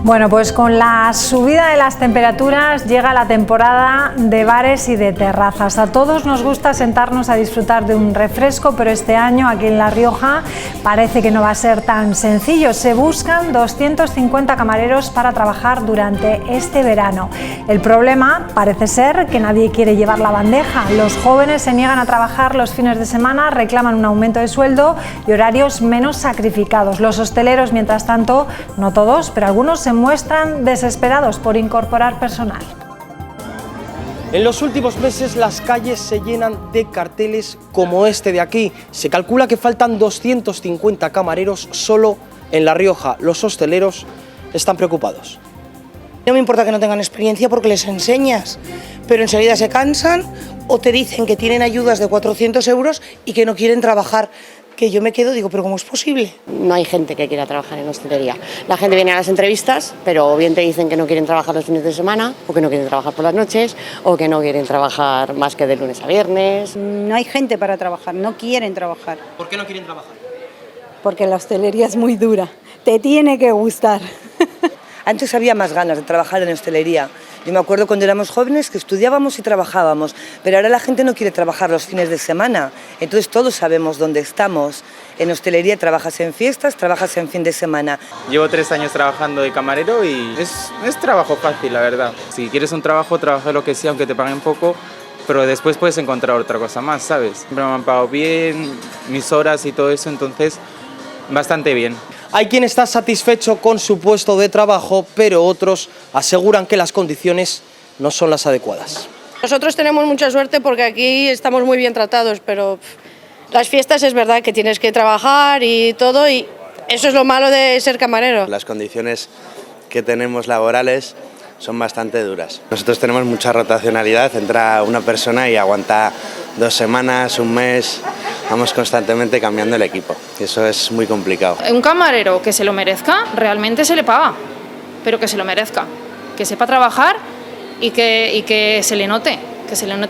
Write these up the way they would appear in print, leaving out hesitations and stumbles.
Bueno, pues con la subida de las temperaturas llega la temporada de bares y de terrazas. A todos nos gusta sentarnos a disfrutar de un refresco, pero este año aquí en La Rioja parece que no va a ser tan sencillo. Se buscan 250 camareros para trabajar durante este verano. El problema parece ser que nadie quiere llevar la bandeja. Los jóvenes se niegan a trabajar los fines de semana, reclaman un aumento de sueldo y horarios menos sacrificados. Los hosteleros, mientras tanto, no todos, pero algunos se muestran desesperados por incorporar personal. En los últimos meses las calles se llenan de carteles como este de aquí. Se calcula que faltan 250 camareros solo en La Rioja. Los hosteleros están preocupados. No me importa que no tengan experiencia porque les enseñas, pero enseguida se cansan o te dicen que tienen ayudas de 400 euros y que no quieren trabajar. Que yo me quedo, digo, ¿pero cómo es posible? No hay gente que quiera trabajar en hostelería. La gente viene a las entrevistas, pero o bien te dicen que no quieren trabajar los fines de semana, o que no quieren trabajar por las noches, o que no quieren trabajar más que de lunes a viernes. No hay gente para trabajar, no quieren trabajar. ¿Por qué no quieren trabajar? Porque la hostelería es muy dura, te tiene que gustar. Antes había más ganas de trabajar en hostelería. Yo me acuerdo cuando éramos jóvenes que estudiábamos y trabajábamos, pero ahora la gente no quiere trabajar los fines de semana. Entonces todos sabemos dónde estamos. En hostelería trabajas en fiestas, trabajas en fin de semana. Llevo 3 años trabajando de camarero y es trabajo fácil, la verdad. Si quieres un trabajo, trabaja lo que sea, aunque te paguen poco, pero después puedes encontrar otra cosa más, ¿sabes? Siempre me han pagado bien, mis horas y todo eso, entonces bastante bien. Hay quien está satisfecho con su puesto de trabajo, pero otros aseguran que las condiciones no son las adecuadas. Nosotros tenemos mucha suerte porque aquí estamos muy bien tratados, pero las fiestas es verdad que tienes que trabajar y todo, y eso es lo malo de ser camarero. Las condiciones que tenemos laborales son bastante duras. Nosotros tenemos mucha rotacionalidad, entra una persona y aguanta 2 semanas, un mes, vamos constantemente cambiando el equipo, y eso es muy complicado. Un camarero que se lo merezca, realmente se le paga, pero que se lo merezca, que sepa trabajar y que se le note,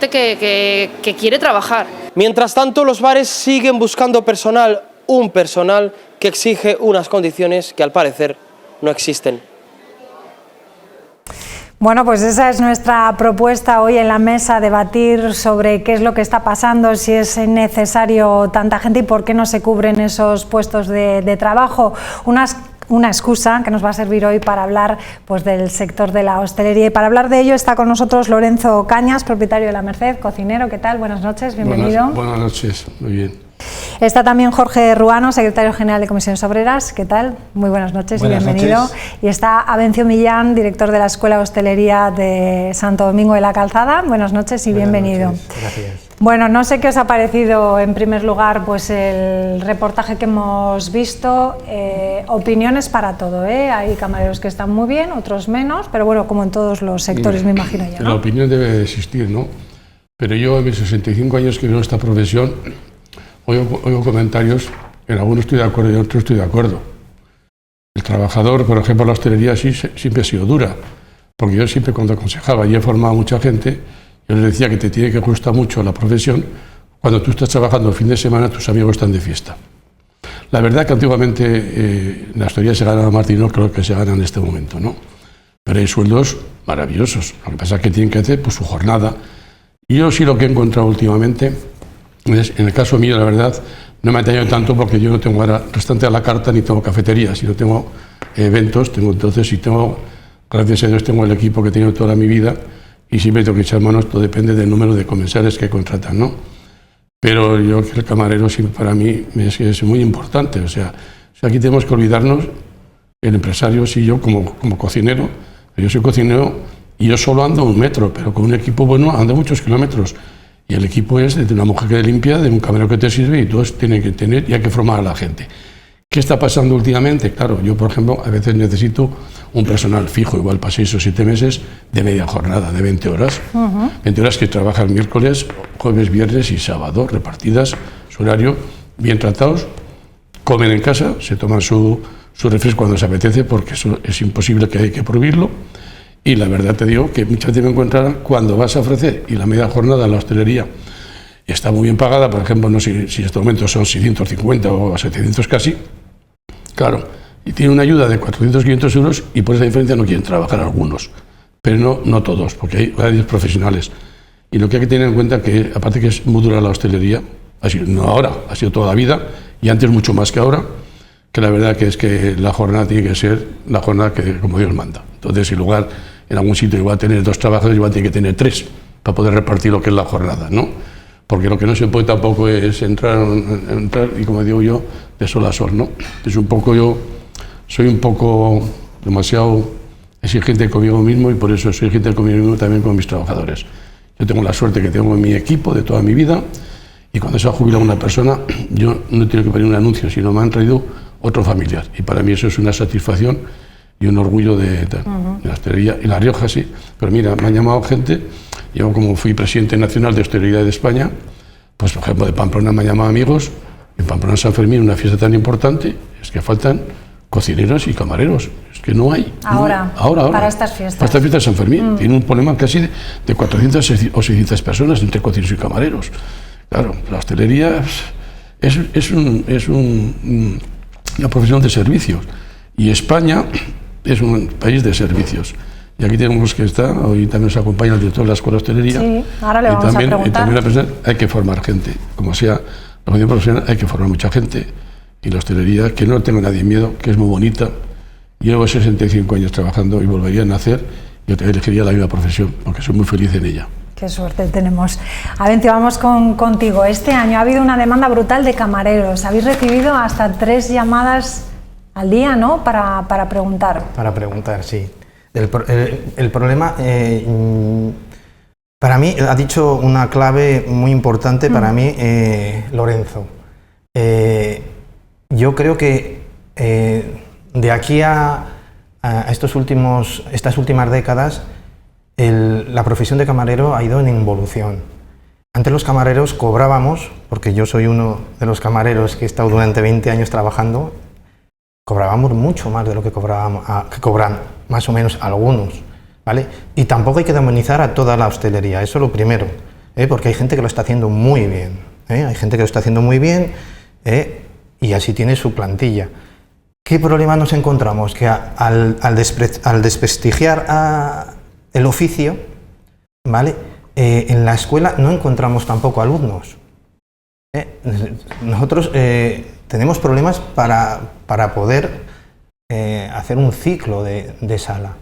que quiere trabajar. Mientras tanto, los bares siguen buscando personal, un personal que exige unas condiciones que al parecer no existen. Bueno, pues esa es nuestra propuesta hoy en la mesa, debatir sobre qué es lo que está pasando, si es necesario tanta gente y por qué no se cubren esos puestos de trabajo. Una excusa que nos va a servir hoy para hablar pues, del sector de la hostelería. Y para hablar de ello está con nosotros Lorenzo Cañas, propietario de La Merced, cocinero. ¿Qué tal? Buenas noches, bienvenido. Buenas noches, muy bien. Está también Jorge Ruano, secretario general de Comisiones Obreras. ¿Qué tal? Muy buenas noches y bienvenido. Noches. Y está Abencio Millán, director de la Escuela de Hostelería de Santo Domingo de la Calzada. Buenas noches y bienvenido. Noches. Gracias. Bueno, no sé qué os ha parecido en primer lugar pues el reportaje que hemos visto. Opiniones para todo, Hay camareros que están muy bien, otros menos, pero bueno, como en todos los sectores me imagino yo, ¿no? La opinión debe de existir, ¿no? Pero yo en mis 65 años que veo esta profesión oigo comentarios, en algunos estoy de acuerdo y en otros estoy de acuerdo. El trabajador, por ejemplo, la hostelería siempre ha sido dura, porque yo siempre cuando aconsejaba y he formado a mucha gente, yo les decía que te tiene que gustar mucho la profesión. Cuando tú estás trabajando el fin de semana, tus amigos están de fiesta. La verdad que antiguamente en la hostelería se ganaba más dinero que lo que se gana en este momento, ¿no? Pero hay sueldos maravillosos. Lo que pasa es que tienen que hacer pues, su jornada. Y yo sí lo que he encontrado últimamente, en el caso mío, la verdad, no me ha atañado tanto porque yo no tengo ahora restaurante a la carta ni tengo cafetería, sino tengo eventos, gracias a Dios tengo el equipo que he tenido toda mi vida y siempre tengo que echar manos, todo depende del número de comensales que contratan, ¿no? Pero yo creo que el camarero siempre para mí es muy importante, o sea, aquí tenemos que olvidarnos, el empresario, sí, yo como cocinero, yo soy cocinero y yo solo ando 1 metro, pero con un equipo bueno ando muchos kilómetros. Y el equipo es de una mujer que te limpia, de un camarero que te sirve y todos tienen que tener y hay que formar a la gente. ¿Qué está pasando últimamente? Claro, yo por ejemplo a veces necesito un personal fijo, igual para 6 o 7 meses, de media jornada, de 20 horas. 20 horas que trabajan miércoles, jueves, viernes y sábado, repartidas, su horario, bien tratados, comen en casa, se toman su refresco cuando se apetece porque eso es imposible que hay que prohibirlo. Y la verdad te digo que muchas veces me encuentran cuando vas a ofrecer y la media jornada en la hostelería está muy bien pagada, por ejemplo, no sé si en este momento son 650 o 700 casi, claro, y tienen una ayuda de 400, 500 euros y por esa diferencia no quieren trabajar algunos, pero no todos, porque hay varios profesionales. Y lo que hay que tener en cuenta que, aparte que es muy dura la hostelería, no ahora, ha sido toda la vida, y antes mucho más que ahora, que la verdad que es que la jornada tiene que ser la jornada que como Dios manda. Entonces, en lugar, en algún sitio igual tener 2 trabajadores, igual tiene que tener 3, para poder repartir lo que es la jornada, ¿no? Porque lo que no se puede tampoco es entrar y, como digo yo, de sol a sol, ¿no? Es un poco yo, soy un poco demasiado exigente conmigo mismo y por eso soy exigente conmigo mismo también con mis trabajadores. Yo tengo la suerte que tengo en mi equipo de toda mi vida y cuando se ha jubilado una persona, yo no tengo que poner un anuncio, sino me han traído otro familiar. Y para mí eso es una satisfacción y un orgullo de la hostelería. Y La Rioja sí, pero mira, me han llamado gente, yo como fui presidente nacional de hostelería de España, pues por ejemplo de Pamplona me han llamado amigos, en Pamplona San Fermín, una fiesta tan importante, es que faltan cocineros y camareros, es que no hay. Ahora, ahora. Para estas fiestas. Para estas fiestas de San Fermín, tiene un problema casi de 400 o 600 personas entre cocineros y camareros. Claro, la hostelería es una profesión de servicios y España es un país de servicios. Y aquí tenemos que estar, hoy también nos acompaña el director de la Escuela de Hostelería. Sí, ahora le vamos a preguntar. Y también la persona, hay que formar gente, como sea la formación profesional, hay que formar mucha gente. Y la hostelería, que no tenga nadie miedo, que es muy bonita. Llevo 65 años trabajando y volvería a nacer y otra vez elegiría la misma profesión, porque soy muy feliz en ella. Qué suerte tenemos. Avencio, vamos contigo. Este año ha habido una demanda brutal de camareros. Habéis recibido hasta 3 llamadas al día, ¿no? Para preguntar. Para preguntar, sí. El problema, para mí, ha dicho una clave muy importante para mí, Lorenzo. Yo creo que de aquí a estas últimas décadas, la profesión de camarero ha ido en involución. Antes los camareros cobrábamos, porque yo soy uno de los camareros que he estado durante 20 años trabajando, cobrábamos mucho más de lo que cobran más o menos algunos, ¿vale? Y tampoco hay que demonizar a toda la hostelería, eso es lo primero, porque hay gente que lo está haciendo muy bien, hay gente que lo está haciendo muy bien y así tiene su plantilla. ¿Qué problema nos encontramos? Que al desprestigiar el oficio, ¿vale? En la escuela no encontramos tampoco alumnos. Nosotros tenemos problemas para poder hacer un ciclo de sala.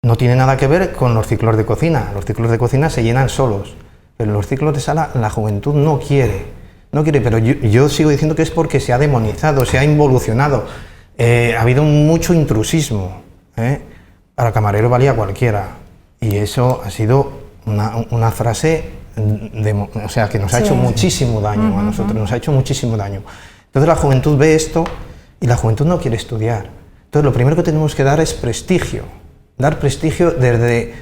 No tiene nada que ver con los ciclos de cocina. Los ciclos de cocina se llenan solos, pero los ciclos de sala la juventud no quiere, pero yo sigo diciendo que es porque se ha demonizado, se ha involucionado. Ha habido mucho intrusismo. Para camarero valía cualquiera, y eso ha sido una frase que nos ha hecho muchísimo daño a nosotros, nos ha hecho muchísimo daño. Entonces la juventud ve esto y la juventud no quiere estudiar. Entonces lo primero que tenemos que dar es prestigio, dar prestigio desde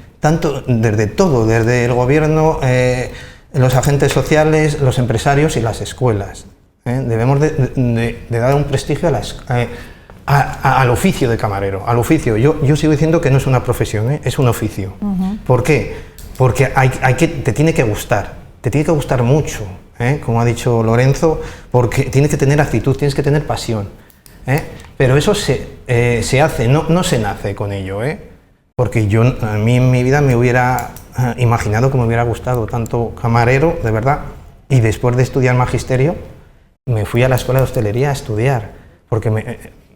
todo, desde el gobierno, los agentes sociales, los empresarios y las escuelas. Debemos de dar un prestigio al oficio de camarero, al oficio. Yo sigo diciendo que no es una profesión, es un oficio. ¿Por qué? Porque te tiene que gustar mucho, como ha dicho Lorenzo, porque tienes que tener actitud, tienes que tener pasión. Pero eso se hace, no se nace con ello, porque a mí en mi vida me hubiera imaginado que me hubiera gustado tanto camarero, de verdad, y después de estudiar magisterio, me fui a la escuela de hostelería a estudiar, porque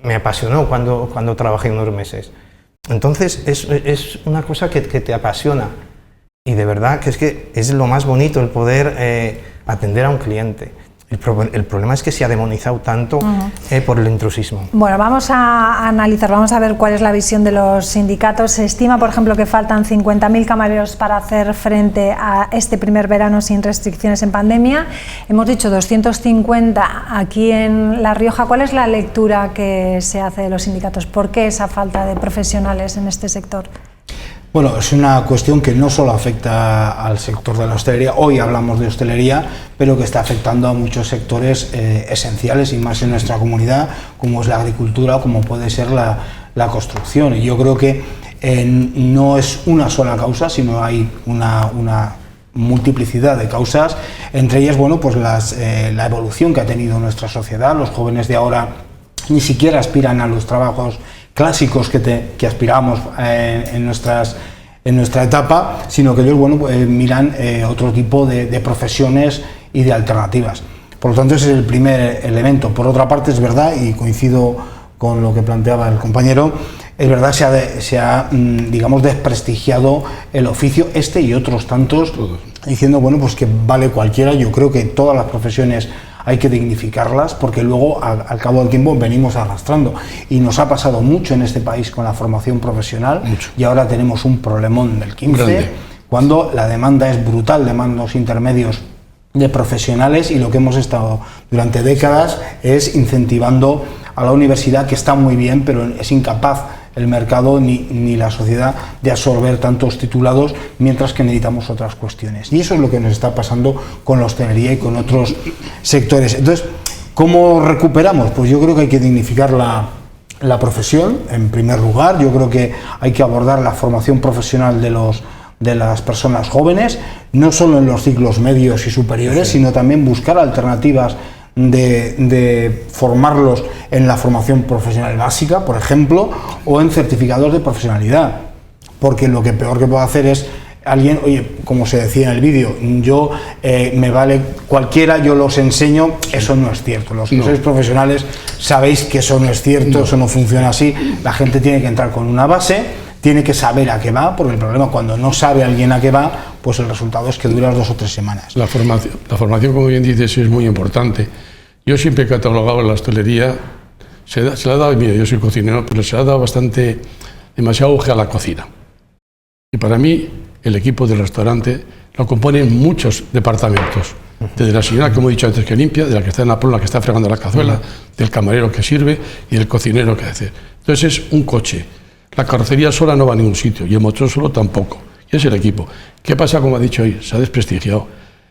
me apasionó cuando trabajé unos meses. Entonces es una cosa que te apasiona y de verdad que es lo más bonito el poder atender a un cliente. El problema es que se ha demonizado tanto por el intrusismo. Bueno, vamos a analizar, vamos a ver cuál es la visión de los sindicatos. Se estima, por ejemplo, que faltan 50.000 camareros para hacer frente a este primer verano sin restricciones en pandemia. Hemos dicho 250 aquí en La Rioja. ¿Cuál es la lectura que se hace de los sindicatos? ¿Por qué esa falta de profesionales en este sector? Bueno, es una cuestión que no solo afecta al sector de la hostelería, hoy hablamos de hostelería, pero que está afectando a muchos sectores esenciales y más en nuestra comunidad, como es la agricultura o como puede ser la construcción. Y yo creo que no es una sola causa, sino hay una multiplicidad de causas, entre ellas, bueno, pues la evolución que ha tenido nuestra sociedad. Los jóvenes de ahora ni siquiera aspiran a los trabajos clásicos que aspiramos en nuestra etapa, sino que ellos miran otro tipo de profesiones y de alternativas. Por lo tanto, ese es el primer elemento. Por otra parte, es verdad, y coincido con lo que planteaba el compañero, es verdad, se ha digamos, desprestigiado el oficio y otros tantos, diciendo, pues que vale cualquiera. Yo creo que todas las profesiones hay que dignificarlas, porque luego, al cabo del tiempo, venimos arrastrando. Y nos ha pasado mucho en este país con la formación profesional, y ahora tenemos un problemón del 15, grande, cuando la demanda es brutal de mandos intermedios de profesionales, y lo que hemos estado durante décadas es incentivando a la universidad, que está muy bien, pero es incapaz el mercado ni la sociedad de absorber tantos titulados, mientras que necesitamos otras cuestiones. Y eso es lo que nos está pasando con la hostelería y con otros sectores. Entonces, ¿cómo recuperamos? Pues yo creo que hay que dignificar la profesión, en primer lugar. Yo creo que hay que abordar la formación profesional de las personas jóvenes, no solo en los ciclos medios y superiores, sino también buscar alternativas de formarlos en la formación profesional básica, por ejemplo, o en certificados de profesionalidad, porque lo que peor que puedo hacer es alguien, oye, como se decía en el vídeo, yo me vale cualquiera, yo los enseño. Eso no es cierto. Los que sois profesionales sabéis que eso no es cierto, eso no funciona así. La gente tiene que entrar con una base, tiene que saber a qué va, porque el problema, cuando no sabe alguien a qué va, pues el resultado es que dura 2 o 3 semanas. La formación, como bien dices, es muy importante. Yo siempre he catalogado la hostelería, se le ha dado, mira, yo soy cocinero, pero se le ha dado demasiado auge a la cocina. Y para mí, el equipo del restaurante lo componen muchos departamentos. Desde la señora, como he dicho antes, que limpia, de la que está en la prola, que está fregando la cazuela, del camarero que sirve y del cocinero que hace. Entonces es un coche. La carrocería sola no va a ningún sitio, y el motor solo tampoco. Y es el equipo. ¿Qué pasa, como ha dicho hoy? Se ha desprestigiado.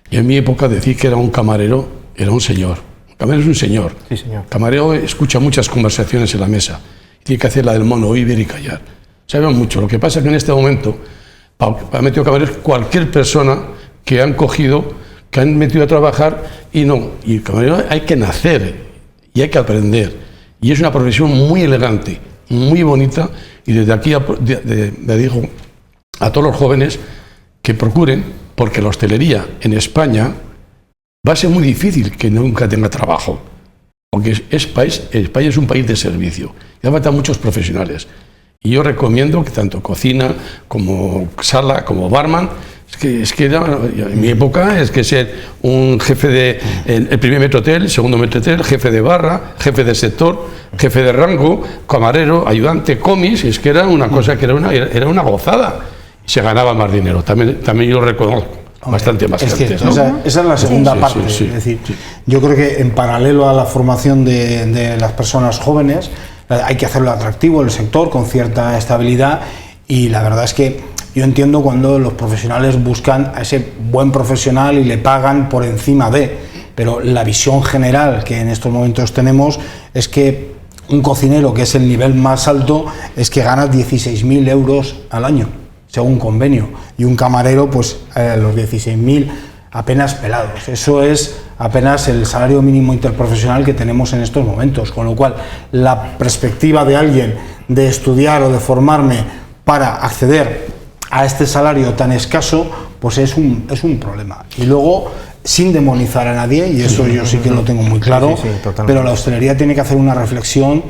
Y en mi época, decir que era un camarero era un señor. Camarero es un señor. Sí, señor. Camarero escucha muchas conversaciones en la mesa. Tiene que hacer la del mono, oír y callar. Saben mucho. Lo que pasa es que en este momento ha metido camareros cualquier persona que han cogido, que han metido a trabajar, y no. Y el camarero hay que nacer y hay que aprender. Y es una profesión muy elegante, muy bonita, y desde aquí le digo a todos los jóvenes que procuren, porque la hostelería en España va a ser muy difícil que nunca tenga trabajo, porque España es un país de servicio, y hace falta muchos profesionales. Y yo recomiendo que tanto cocina como sala como barman, es que en mi época es que ser un jefe el primer metrotel, el segundo metrotel, jefe de barra, jefe de sector, jefe de rango, camarero, ayudante, comis, es que era una cosa que era una gozada, y se ganaba más dinero. También yo lo reconozco. Bastante más que antes, ¿no? Esa es la segunda parte. Es decir, yo creo que en paralelo a la formación de las personas jóvenes, hay que hacerlo atractivo el sector, con cierta estabilidad, y la verdad es que yo entiendo cuando los profesionales buscan a ese buen profesional y le pagan por encima pero la visión general que en estos momentos tenemos es que un cocinero, que es el nivel más alto, es que gana 16.000 euros al año, según convenio, y un camarero, pues los 16.000 apenas pelados. Eso es apenas el salario mínimo interprofesional que tenemos en estos momentos, con lo cual la perspectiva de alguien de estudiar o de formarme para acceder a este salario tan escaso, pues es un problema. Y luego, sin demonizar a nadie, y eso yo sí que lo tengo muy claro, pero la hostelería tiene que hacer una reflexión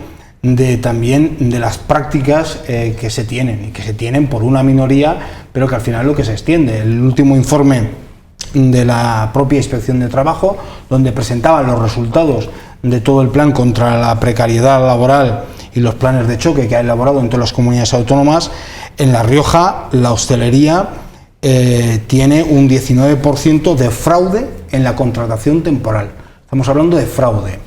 también de las prácticas que se tienen, y que se tienen por una minoría, pero que al final es lo que se extiende. El último informe de la propia Inspección de Trabajo, donde presentaban los resultados de todo el plan contra la precariedad laboral y los planes de choque que ha elaborado en todas las comunidades autónomas, en La Rioja la hostelería tiene un 19% de fraude en la contratación temporal. Estamos hablando de fraude.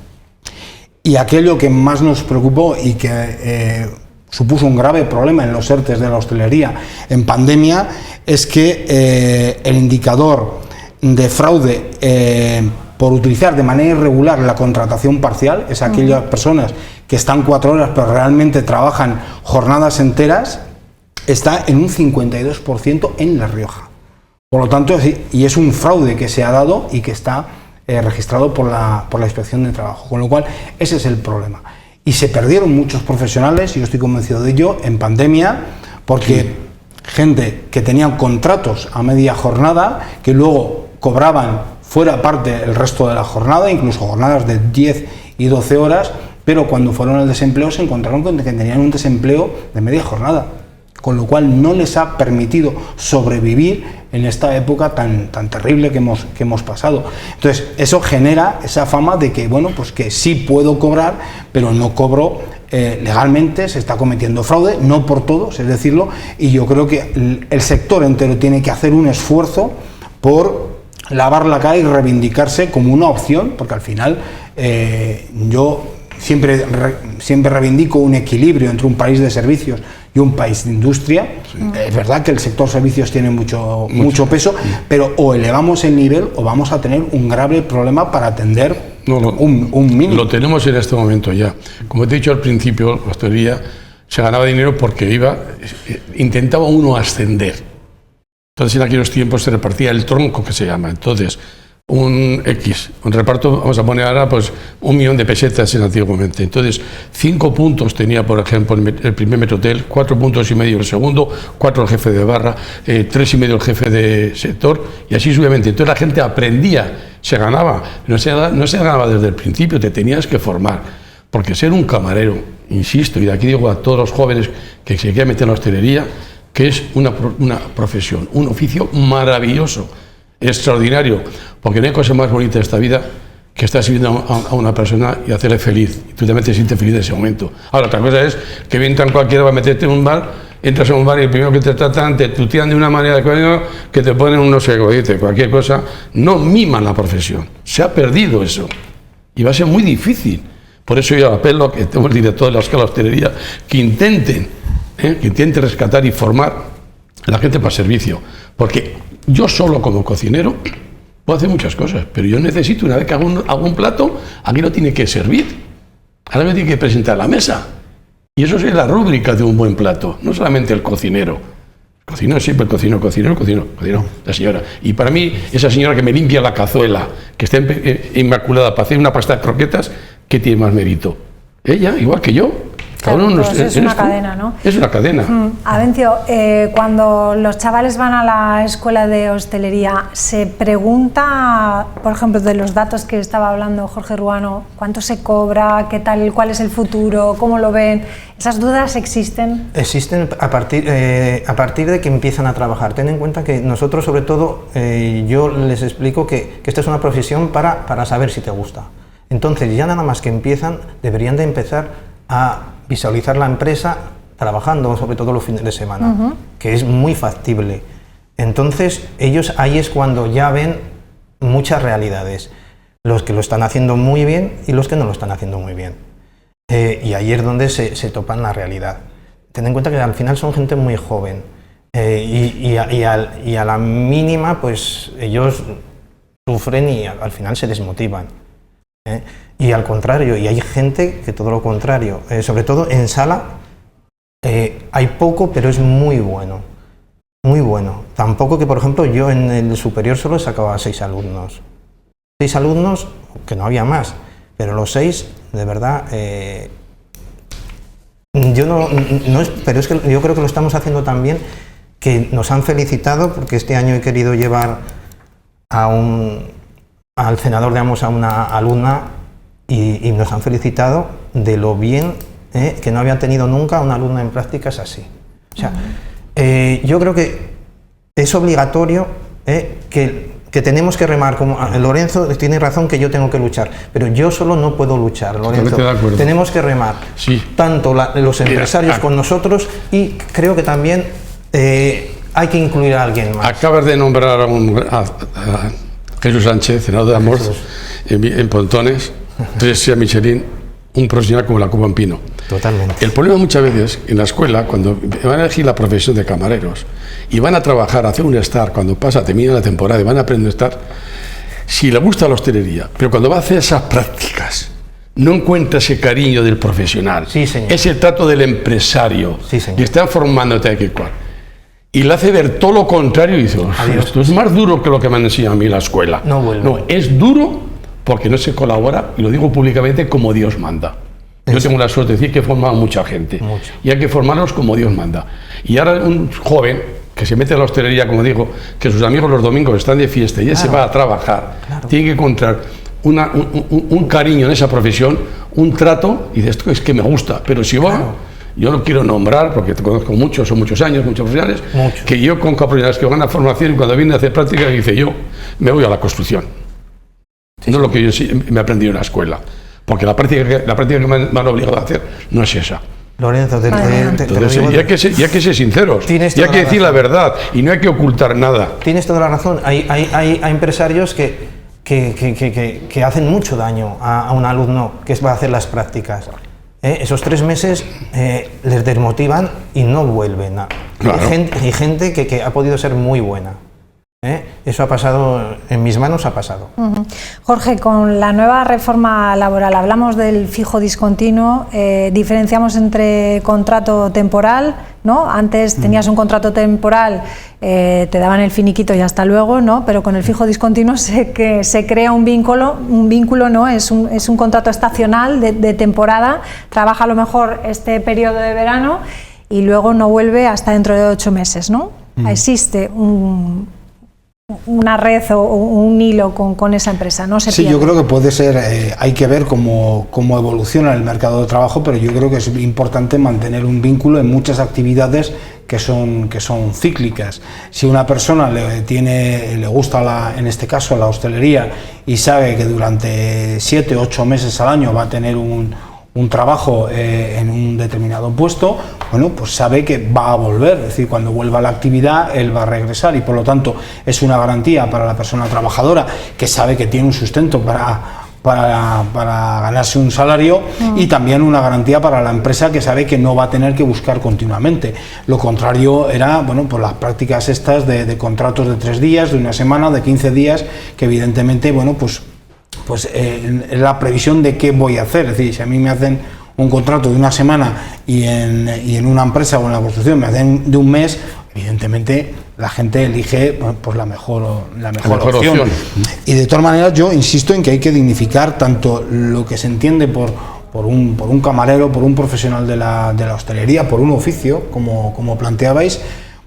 Y aquello que más nos preocupó y que supuso un grave problema en los ERTEs de la hostelería en pandemia es que el indicador de fraude por utilizar de manera irregular la contratación parcial, es aquellas personas que están 4 horas pero realmente trabajan jornadas enteras, está en un 52% en La Rioja. Por lo tanto, y es un fraude que se ha dado y que está registrado por la Inspección de Trabajo, con lo cual ese es el problema. Y se perdieron muchos profesionales, y yo estoy convencido de ello, en pandemia, porque gente que tenían contratos a media jornada, que luego cobraban fuera parte el resto de la jornada, incluso jornadas de 10 y 12 horas, pero cuando fueron al desempleo se encontraron con que tenían un desempleo de media jornada, con lo cual no les ha permitido sobrevivir en esta época tan terrible que hemos pasado. Entonces, eso genera esa fama de que, bueno, pues que sí puedo cobrar, pero no cobro legalmente, se está cometiendo fraude, no por todos, es decirlo, y yo creo que el sector entero tiene que hacer un esfuerzo por lavar la cara y reivindicarse como una opción, porque al final yo siempre reivindico un equilibrio entre un país de servicios y un país de industria. Es verdad que el sector servicios tiene mucho peso, pero o elevamos el nivel o vamos a tener un grave problema para atender un mínimo. Lo tenemos en este momento ya. Como te he dicho al principio, la hostelería se ganaba dinero porque intentaba uno ascender. Entonces en aquellos tiempos se repartía el tronco, que se llama. Entonces, un reparto, vamos a poner ahora pues 1 millón de pesetas antiguamente. Entonces, 5 puntos tenía, por ejemplo, el primer metrotel, 4,5 puntos el segundo, 4 el jefe de barra, 3,5 el jefe de sector, y así sucesivamente. Entonces la gente aprendía, se ganaba, no se ganaba desde el principio, te tenías que formar, porque ser un camarero, insisto, y de aquí digo a todos los jóvenes que se quieren meter en la hostelería, que es una profesión, un oficio maravilloso, extraordinario, porque no hay cosa más bonita de esta vida que estar sirviendo a una persona y hacerle feliz, y tú también te sientes feliz en ese momento. Ahora, otra cosa es que bien tan cualquiera va a meterte en un bar, entras en un bar y el primero que te tratan, te tutean de una manera que te ponen unos egoístas, cualquier cosa, no miman la profesión, se ha perdido eso, y va a ser muy difícil. Por eso yo apelo a que tengo el director de la escala de hostelería que intente rescatar y formar a la gente para servicio, porque yo solo como cocinero puedo hacer muchas cosas, pero yo necesito, una vez que hago un plato, aquí lo tiene que servir, ahora me tiene que presentar a la mesa, y eso es la rúbrica de un buen plato, no solamente el cocinero. El cocinero siempre, el cocinero, la señora. Y para mí, esa señora que me limpia la cazuela, que está inmaculada para hacer una pasta de croquetas, ¿qué tiene más mérito? Ella, igual que yo. Claro, es una cadena, ¿no? Es una cadena. Avencio, cuando los chavales van a la escuela de hostelería, ¿se pregunta, por ejemplo, de los datos que estaba hablando Jorge Ruano, cuánto se cobra, qué tal, cuál es el futuro, cómo lo ven? ¿Esas dudas existen? Existen a partir de que empiezan a trabajar. Ten en cuenta que nosotros, sobre todo, yo les explico que esta es una profesión para saber si te gusta. Entonces, ya nada más que empiezan, deberían de empezar a visualizar la empresa trabajando, sobre todo los fines de semana, que es muy factible. Entonces, ellos ahí es cuando ya ven muchas realidades, los que lo están haciendo muy bien y los que no lo están haciendo muy bien. Y ahí es donde se topan la realidad. Ten en cuenta que al final son gente muy joven y a la mínima, pues ellos sufren y al final se desmotivan. Y al contrario, y hay gente que todo lo contrario, sobre todo en sala hay poco, pero es muy bueno, muy bueno. Tampoco que, por ejemplo, yo en el superior solo sacaba 6 alumnos. 6 alumnos, que no había más, pero los 6, de verdad, pero es que yo creo que lo estamos haciendo tan bien que nos han felicitado, porque este año he querido llevar al cenador, digamos, a una alumna y nos han felicitado de lo bien que no habían tenido nunca una alumna en prácticas así. O sea, yo creo que es obligatorio que tenemos que remar, como Lorenzo tiene razón que yo tengo que luchar, pero yo solo no puedo luchar, Lorenzo. Tenemos que remar, tanto los empresarios con nosotros, y creo que también hay que incluir a alguien más. Acabas de nombrar a Jesús Sánchez, senador de Amor, en Pontones, 3 estrellas Michelin, un profesional como la Copa en Pino. Totalmente. El problema muchas veces en la escuela, cuando van a elegir la profesión de camareros y van a trabajar, a hacer un estar, cuando termina la temporada y van a aprender a estar, si le gusta la hostelería, pero cuando va a hacer esas prácticas, no encuentra ese cariño del profesional, ese trato del empresario, que está formándote aquí cual. Y le hace ver todo lo contrario y dice, esto es más duro que lo que me han enseñado a mí en la escuela. No, es duro porque no se colabora, y lo digo públicamente, como Dios manda. Yo tengo la suerte de decir que he formado mucha gente. Y hay que formarlos como Dios manda. Y ahora un joven que se mete a la hostelería, como digo, que sus amigos los domingos están de fiesta y él se va a trabajar, tiene que encontrar un cariño en esa profesión, un trato, y de esto es que me gusta, pero si va, yo no quiero nombrar, porque te conozco muchos, son muchos años, muchos profesionales, que yo con profesionales que van a formación y cuando vienen a hacer práctica, dice yo, me voy a la construcción. No es lo que yo me he aprendido en la escuela, porque la práctica que me han obligado a hacer no es esa. Lorenzo, y hay que ser sinceros, y hay que decir la verdad, y no hay que ocultar nada. Tienes toda la razón. Hay empresarios que hacen mucho daño a un alumno que va a hacer las prácticas. Esos 3 meses les desmotivan y no vuelven. Hay gente que ha podido ser muy buena. Eso ha pasado, en mis manos ha pasado. Jorge, con la nueva reforma laboral hablamos del fijo discontinuo, diferenciamos entre contrato temporal, ¿no? Antes tenías un contrato temporal, te daban el finiquito y hasta luego, ¿no? Pero con el fijo discontinuo se crea un vínculo, ¿no? Es un contrato estacional de temporada, trabaja a lo mejor este periodo de verano y luego no vuelve hasta dentro de 8 meses, ¿no? Existe una red o un hilo con esa empresa, no se pierde. Yo creo que puede ser, hay que ver cómo evoluciona el mercado de trabajo, pero yo creo que es importante mantener un vínculo en muchas actividades que son cíclicas. Si una persona le gusta en este caso la hostelería y sabe que durante 7 o 8 meses al año va a tener un trabajo en un determinado puesto, bueno, pues sabe que va a volver, es decir, cuando vuelva a la actividad él va a regresar y por lo tanto es una garantía para la persona trabajadora que sabe que tiene un sustento para ganarse un salario y también una garantía para la empresa que sabe que no va a tener que buscar continuamente. Lo contrario era, bueno, pues las prácticas estas de contratos de 3 días, de 1 semana, de 15 días, que evidentemente, bueno, pues la previsión de qué voy a hacer. Es decir, si a mí me hacen un contrato de 1 semana y en una empresa o en la construcción me hacen de 1 mes, evidentemente la gente elige pues la mejor opción. Y de todas maneras yo insisto en que hay que dignificar tanto lo que se entiende por un camarero, por un profesional de la hostelería, por un oficio, como planteabais,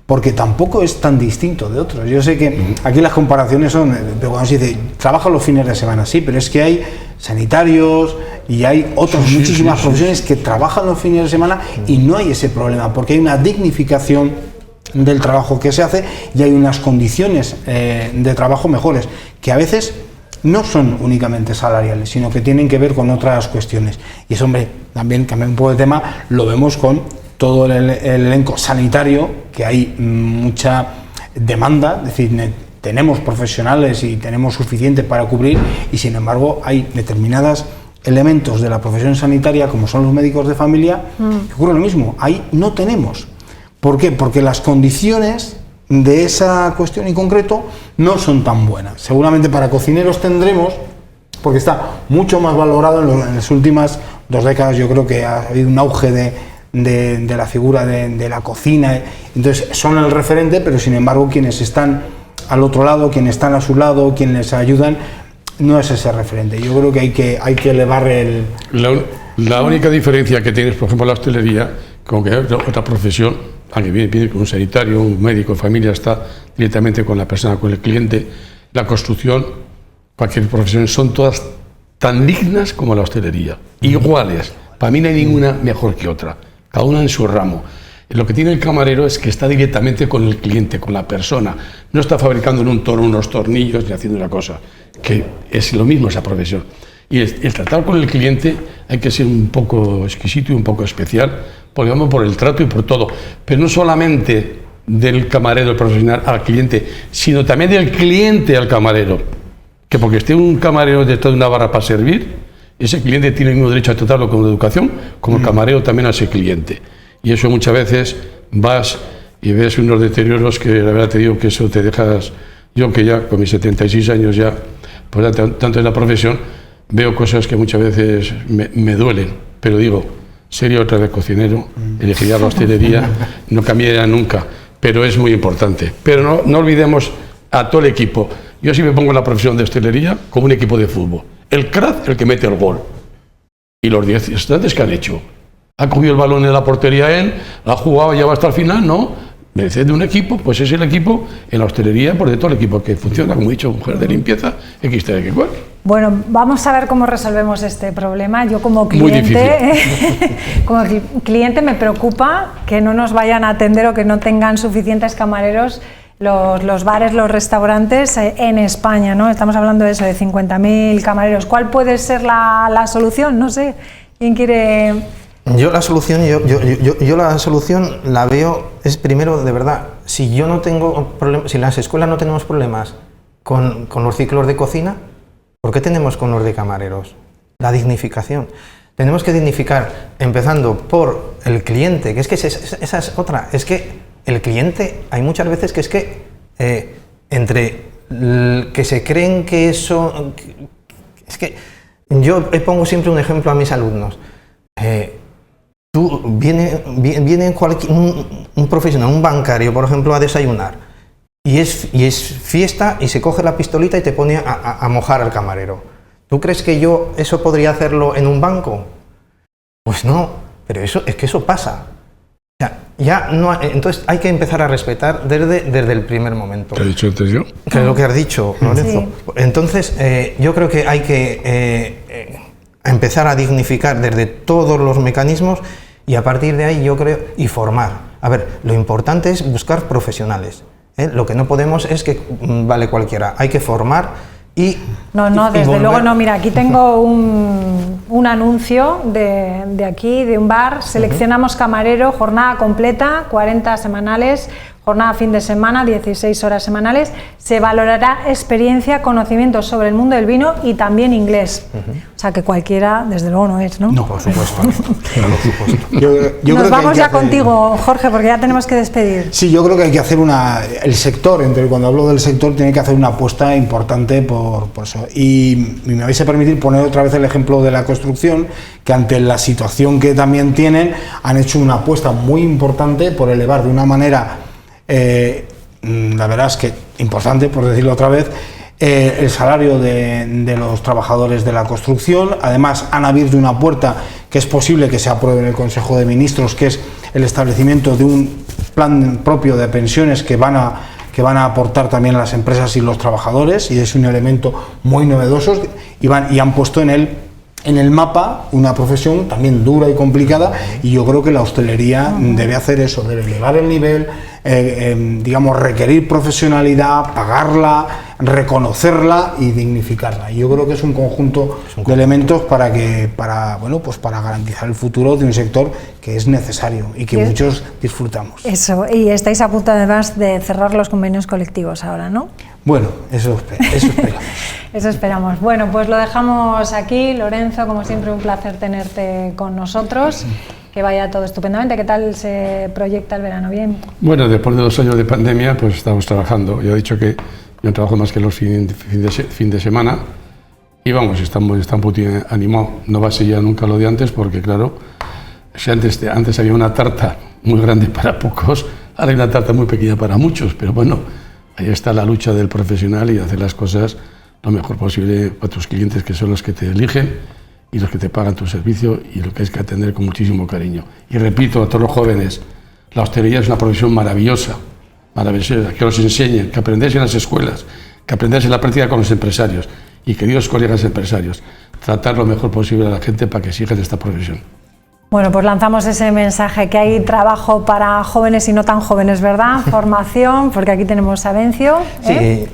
porque tampoco es tan distinto de otros. Yo sé que aquí las comparaciones son, pero cuando se dice, trabajan los fines de semana, sí, pero es que hay sanitarios y hay otras muchísimas profesiones que trabajan los fines de semana y no hay ese problema, porque hay una dignificación del trabajo que se hace y hay unas condiciones de trabajo mejores, que a veces no son únicamente salariales, sino que tienen que ver con otras cuestiones. Y eso, hombre, también cambiando un poco de tema, lo vemos con todo el elenco sanitario, que hay mucha demanda, es decir, tenemos profesionales y tenemos suficiente para cubrir y sin embargo hay determinados elementos de la profesión sanitaria, como son los médicos de familia, que ocurre lo mismo, ahí no tenemos. ¿Por qué? Porque las condiciones de esa cuestión en concreto no son tan buenas. Seguramente para cocineros tendremos, porque está mucho más valorado en las últimas 2 décadas, yo creo que ha habido un auge de la figura de la cocina, entonces son el referente, pero sin embargo quienes están al otro lado, quienes están a su lado, quienes les ayudan, no es ese referente. Yo creo que hay que elevar La única diferencia que tienes, por ejemplo, la hostelería, con que otra profesión, alguien viene con un sanitario, un médico de familia, está directamente con la persona, con el cliente, la construcción, cualquier profesión, son todas tan dignas como la hostelería, iguales. Para mí no hay ninguna mejor que otra, cada una en su ramo. Lo que tiene el camarero es que está directamente con el cliente, con la persona. No está fabricando en un torno unos tornillos ni haciendo una cosa, que es lo mismo esa profesión. Y el tratar con el cliente hay que ser un poco exquisito y un poco especial, por el trato y por todo. Pero no solamente del camarero, el profesional, al cliente, sino también del cliente al camarero. Que porque esté un camarero detrás de una barra para servir, ese cliente tiene el mismo derecho a tratarlo con educación como el camarero también a ese cliente. Y eso muchas veces vas y ves unos deterioros que la verdad te digo que eso te dejas. Yo que ya con mis 76 años ya, pues tanto en la profesión, veo cosas que muchas veces me duelen, pero digo, sería otra vez cocinero, elegiría la hostelería, no cambiaría nunca, pero es muy importante. Pero no olvidemos a todo el equipo. Yo sí me pongo en la profesión de hostelería como un equipo de fútbol. El crack, el que mete el gol. ¿Y los 10 estudiantes qué han hecho? ¿Ha cogido el balón en la portería él? ¿Ha jugado y ya va hasta el final? No. Merece de un equipo, pues es el equipo en la hostelería, por dentro el equipo que funciona, como he dicho, mujer de limpieza, X, que cual. Bueno, vamos a ver cómo resolvemos este problema. Yo como cliente, como cliente me preocupa que no nos vayan a atender o que no tengan suficientes camareros los bares, los restaurantes en España, ¿no? Estamos hablando de eso, de 50.000 camareros. ¿Cuál puede ser la solución? No sé, ¿quién quiere...? Yo la solución la veo, es primero, de verdad, si yo no tengo problemas, si en las escuelas no tenemos problemas con los ciclos de cocina, ¿por qué tenemos con los de camareros? La dignificación. Tenemos que dignificar, empezando por el cliente, que es que esa es otra, es que el cliente, hay muchas veces que es que entre que se creen que eso... Es que yo pongo siempre un ejemplo a mis alumnos. Viene un profesional, un bancario, por ejemplo, a desayunar y es fiesta y se coge la pistolita y te pone a mojar al camarero. ¿Tú crees que yo eso podría hacerlo en un banco? Pues no, pero es que eso pasa. O sea, ya no, entonces hay que empezar a respetar desde el primer momento. ¿Qué he dicho antes yo? Que es lo que has dicho, Lorenzo. Sí. Entonces, yo creo que hay que empezar a dignificar desde todos los mecanismos y a partir de ahí yo creo, y formar. A ver, lo importante es buscar profesionales. Lo que no podemos es que vale cualquiera, hay que formar y... No, desde luego no. Mira, aquí tengo un anuncio de aquí, de un bar. Seleccionamos camarero, jornada completa, 40 semanales, jornada fin de semana, 16 horas semanales. Se valorará experiencia, conocimientos sobre el mundo del vino y también inglés. O sea que cualquiera, desde luego no es, ¿no? No, por supuesto. Por supuesto. Yo Nos vamos ya contigo, Jorge, porque ya tenemos que despedir. Sí, yo creo que hay que hacer el sector, cuando hablo del sector, tiene que hacer una apuesta importante por eso. Y me vais a permitir poner otra vez el ejemplo de la construcción, que ante la situación que también tienen, han hecho una apuesta muy importante por elevar de una manera... la verdad es que importante, por decirlo otra vez, el salario de los trabajadores de la construcción. Además, han abierto una puerta que es posible que se apruebe en el Consejo de Ministros, que es el establecimiento de un plan propio de pensiones que van a aportar también las empresas y los trabajadores, y es un elemento muy novedoso, y han puesto en el mapa una profesión también dura y complicada, y yo creo que la hostelería debe hacer eso, debe elevar el nivel, digamos, requerir profesionalidad, pagarla, reconocerla y dignificarla. Y yo creo que es un conjunto de elementos para garantizar el futuro de un sector que es necesario y que muchos disfrutamos. Eso, y estáis a punto además de cerrar los convenios colectivos ahora, ¿no? Bueno, eso esperamos. Eso esperamos. Bueno, pues lo dejamos aquí. Lorenzo, como siempre, un placer tenerte con nosotros. Que vaya todo estupendamente. ¿Qué tal se proyecta el verano? ¿Bien? Bueno, después de 2 años de pandemia, pues estamos trabajando. Ya he dicho que yo trabajo más que los fin de semana. Y vamos, estamos un poquito animados. No va a ser ya nunca lo de antes, porque claro, si antes había una tarta muy grande para pocos, ahora hay una tarta muy pequeña para muchos. Pero bueno, ahí está la lucha del profesional y hacer las cosas lo mejor posible para tus clientes, que son los que te eligen y los que te pagan tu servicio, y lo que hay que atender con muchísimo cariño. Y repito a todos los jóvenes, la hostelería es una profesión maravillosa, que os enseñen, que aprendáis en las escuelas, que aprendáis en la práctica con los empresarios, y queridos colegas empresarios, tratar lo mejor posible a la gente para que sigan esta profesión. Bueno, pues lanzamos ese mensaje, que hay trabajo para jóvenes y no tan jóvenes, ¿verdad? Formación, porque aquí tenemos a Vencio. Sí,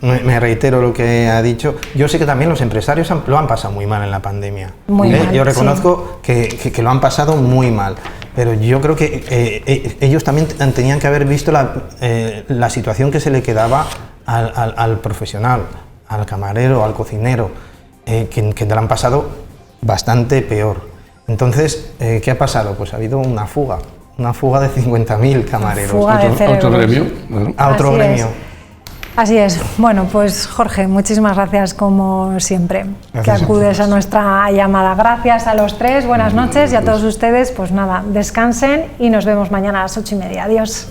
me reitero lo que ha dicho. Yo sé que también los empresarios lo han pasado muy mal en la pandemia. Muy mal, yo reconozco que lo han pasado muy mal, pero yo creo que ellos también tenían que haber visto la situación que se le quedaba al profesional, al camarero, al cocinero, que lo han pasado bastante peor. Entonces, ¿qué ha pasado? Pues ha habido una fuga de 50.000 camareros. Otro gremio. Bueno. A otro gremio. Así es. Bueno, pues Jorge, muchísimas gracias como siempre, gracias, que acudes a nuestra llamada. Gracias a los tres, buenas noches, y a todos ustedes, pues nada, descansen y nos vemos mañana a las 8:30. Adiós.